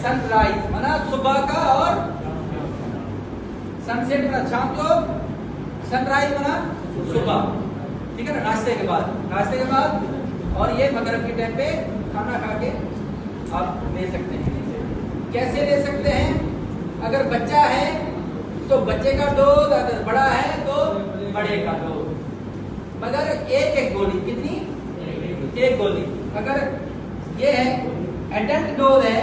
Sunrise माना सुबह का, और सनसेट माना शाम को, सनराइज माना सुबह, ठीक है ना, नाश्ते के बाद, और ये मगरिब के टाइम पे खाना खा के आप ले सकते हैं। कैसे ले सकते हैं? अगर बच्चा है तो बच्चे का डोज, अगर बड़ा है तो बड़े का डोज, मगर एक गोली, कितनी? एक गोली। अगर ये है एडल्ट डोज है,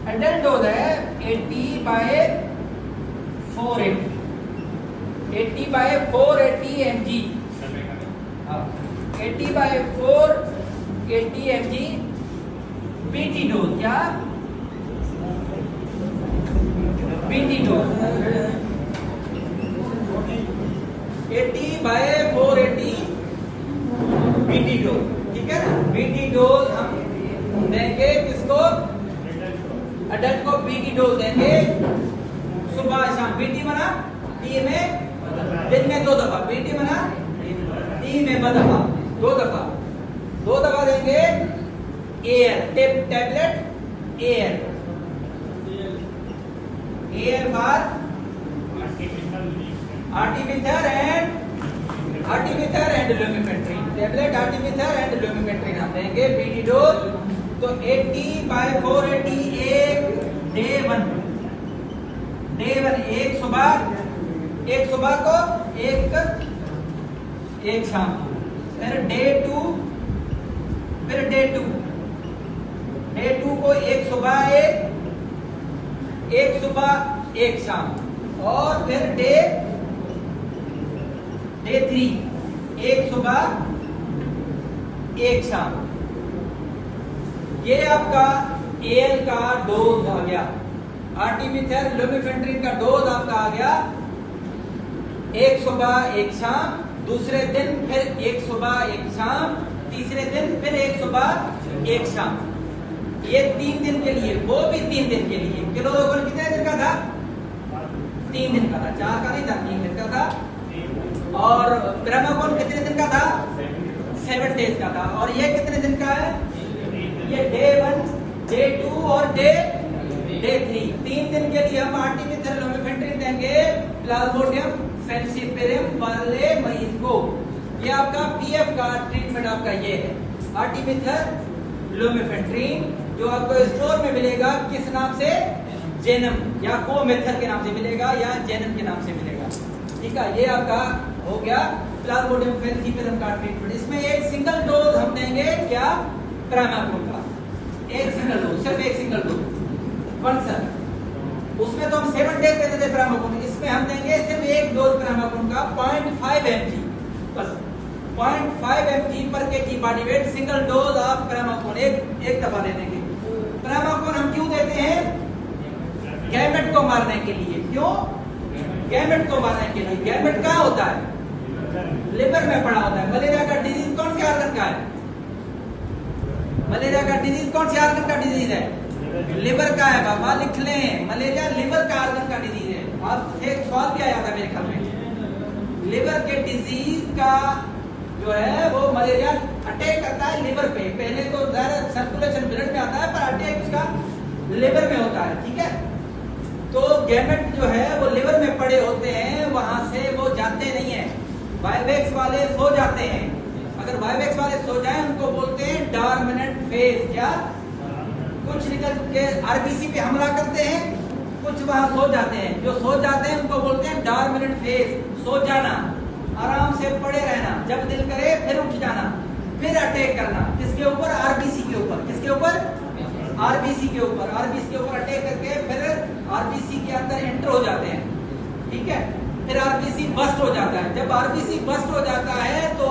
80/480 mg, 80/480 mg पीटी डोज। क्या पीटी डोज? 80/480 पीटी डोज, ठीक है ना। पीटी डोज हम देंगे किसको? अडल्ट को पीटी डोज देंगे सुबह शाम। पीटी मना टी में दिन में 2 दफा, पीटी मना टी में 2 दफा देंगे। एयर टैबलेट, एयर बार artemether and lumefantrine, tablet artemether and lumefantrine हम देंगे पीटी डोज। तो 80/480 एक डे 1, एक सुबह को, एक शाम को। फिर डे 2 को एक सुबह, एक शाम, और फिर डे 3 एक सुबह, एक शाम। ये आपका एल का डोज आ गया। आर्टिमिथर लुमेफेंट्रिन का डोज आपका आ गया एक सुबह, एक शाम, दूसरे दिन फिर एक सुबह, एक शाम, तीसरे दिन फिर एक सुबह, एक शाम। ये 3 दिन के लिए, वो भी 3 दिन के लिए। क्लोरोक्विन कितने दिन का था? 3 दिन का था, 4 का नहीं था, 3 दिन का था। और प्रेमाकोन कितने दिन का था? 7 डेज का था। और ये कितने दिन का है? ये डे 1, डे 2 और डे 3। 3 दिन के लिए हम आर्टिमिथर लुमेफेंट्रिन देंगे प्लाज्मोडियम फैंसीपेरम वाले मरीज को। ये आपका पीएफ का ट्रीटमेंट आपका ये है, आर्टिमिथर लुमेफेंट्रिन, जो आपको स्टोर में मिलेगा किस नाम से? जेनम या कोमेथर के नाम से मिलेगा, या जेनम के नाम से मिलेगा, ठीक है। ये आपका हो गया प्लाज्मोडियम फैंसीपेरम का ट्रीटमेंट। इसमें एक सिंगल डोज हम देंगे, क्या? प्रेमाकोन का एक सिंगल डोज, सिर्फ एक सिंगल डोज 1 सर। उसमें तो हम 7 डेज देते थे प्रेमाकोन, इसमें हम देंगे सिर्फ एक डोज प्रेमाकोन का 0.5 mg, बस 0.5 mg पर kg body weight, single dose of primaquine एक दफा दे देंगे। प्रेमाकोन हम क्यों देते हैं? गैमेट को मारने के लिए। क्यों? गैमेट को मारने के लिए। गैमेट कहाँ होता है? लिवर में पड़ा होता है। मलेरिया का डिजीज कौन से आर्गन का है? मलेरिया का डिजीज कौन से आर्गन का डिजीज है? लिवर का है बाबा, लिख लें। मलेरिया लिवर का आर्गन का डिजीज है। आप एक सवाल भी आया था मेरे ख्याल में, लिवर के डिजीज का जो है वो मलेरिया अटैक करता है लिवर पे। पहले तो सर्कुलेशन ब्लड में आता है, पर अटैक उसका लिवर में होता है, ठीक है। तो गैमेट जो है वो लिवर में पड़े होते हैं, वहां से वो जाते नहीं है। वाइवेक्स वाले सो जाते हैं। अगर वाइवेक्स वाले सो जाएं उनको बोलते हैं डॉर्मिनेंट फेज। क्या? कुछ निकल के आरबीसी पे हमला करते हैं, कुछ वहां सो जाते हैं। जो सो जाते हैं उनको बोलते हैं डॉर्मिनेंट फेज। सो जाना, आराम से पड़े रहना, जब दिल करे फिर उठ जाना, फिर अटैक करना। किसके ऊपर? आरबीसी के ऊपर। किसके ऊपर? आरबीसी के ऊपर। आरबीसी के ऊपर अटैक करके फिर आरबीसी के अंदर एंटर हो जाते हैं, ठीक है। फिर आरबीसी बस्ट हो जाता है। जब आरबीसी बस्ट हो जाता है तो